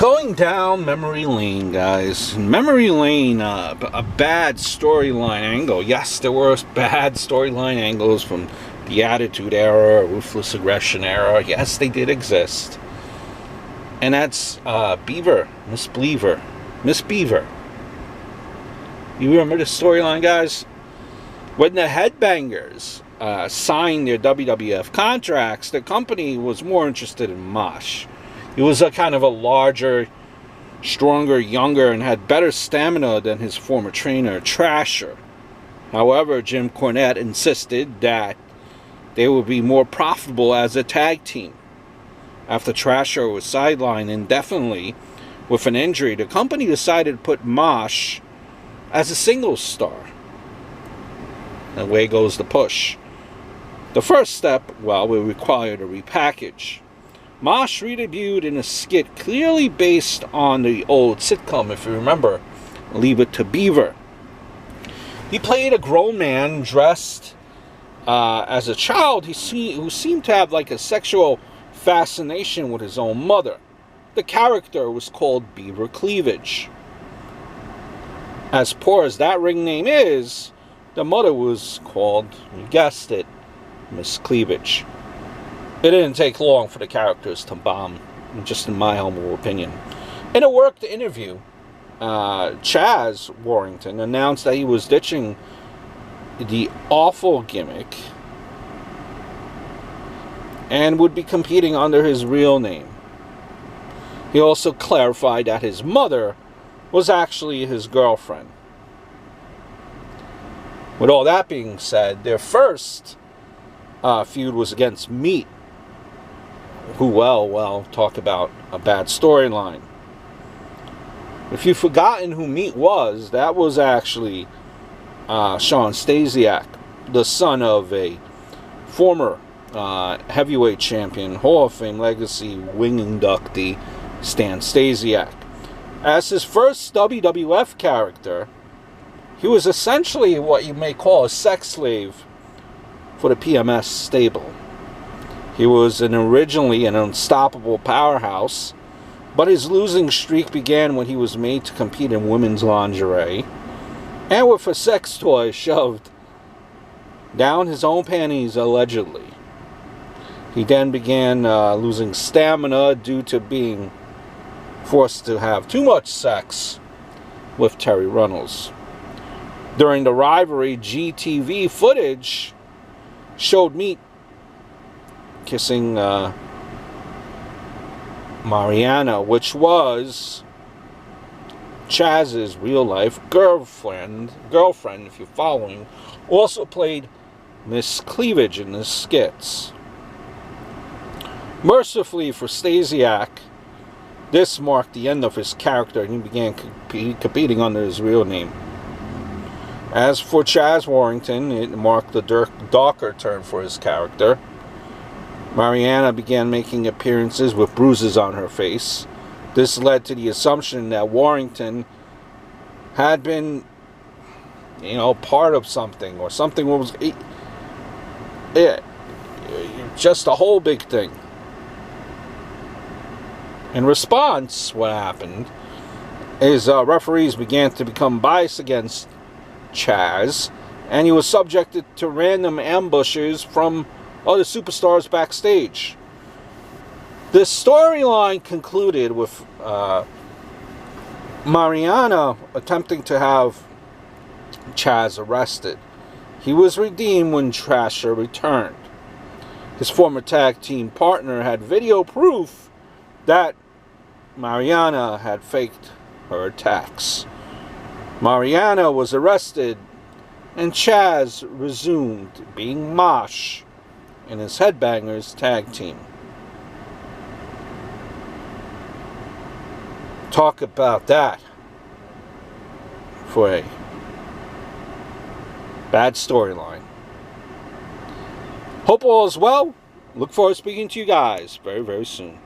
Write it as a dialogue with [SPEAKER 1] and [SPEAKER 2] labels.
[SPEAKER 1] Going down memory lane, guys. Memory lane, a bad storyline angle. Yes, there were bad storyline angles from the Attitude Era, Ruthless Aggression Era. Yes, they did exist. And that's Beaver, Miss Beaver. You remember the storyline, guys? When the Headbangers signed their WWF contracts, the company was more interested in Mosh. He was a kind of a larger, stronger, younger, and had better stamina than his former trainer, Trasher. However, Jim Cornette insisted that they would be more profitable as a tag team. After Trasher was sidelined indefinitely with an injury, the company decided to put Mosh as a singles star. And away goes the push. The first step, well, will require a repackage. Mosh redebuted in a skit clearly based on the old sitcom, if you remember, Leave It to Beaver. He played a grown man dressed as a child who seemed to have like a sexual fascination with his own mother. The character was called Beaver Cleavge. As poor as that ring name is, the mother was called, you guessed it, Miss Cleavge. It didn't take long for the characters to bomb, just in my humble opinion. In a worked interview, Chaz Warrington announced that he was ditching the awful gimmick and would be competing under his real name. He also clarified that his mother was actually his girlfriend. With all that being said, their first feud was against Meat, who, well, talk about a bad storyline. If you've forgotten who Meat was, that was actually Shawn Stasiak, the son of a former heavyweight champion, Hall of Fame legacy wing inductee, Stan Stasiak. As his first WWF character, he was essentially what you may call a sex slave for the PMS stable. He was originally an unstoppable powerhouse, but his losing streak began when he was made to compete in women's lingerie and with a sex toy shoved down his own panties, allegedly. He then began losing stamina due to being forced to have too much sex with Terry Runnels. During the rivalry, GTV footage showed Meat kissing Mariana, which was Chaz's real-life girlfriend, if you're following, also played Miss Cleavge in the skits. Mercifully for Stasiak, this marked the end of his character, and he began competing under his real name. As for Chaz Warrington, it marked the darker turn for his character. Mariana began making appearances with bruises on her face. This led to the assumption that Warrington had been, part of something, or something was just a whole big thing. In response, what happened is referees began to become biased against Chaz, and he was subjected to random ambushes from other superstars backstage. The storyline concluded with Mariana attempting to have Chaz arrested. He was redeemed when Trasher returned. His former tag team partner had video proof that Mariana had faked her attacks. Mariana was arrested, and Chaz resumed being Mosh in his Headbangers tag team. Talk about that for a bad storyline. Hope all is well. Look forward to speaking to you guys very, very soon.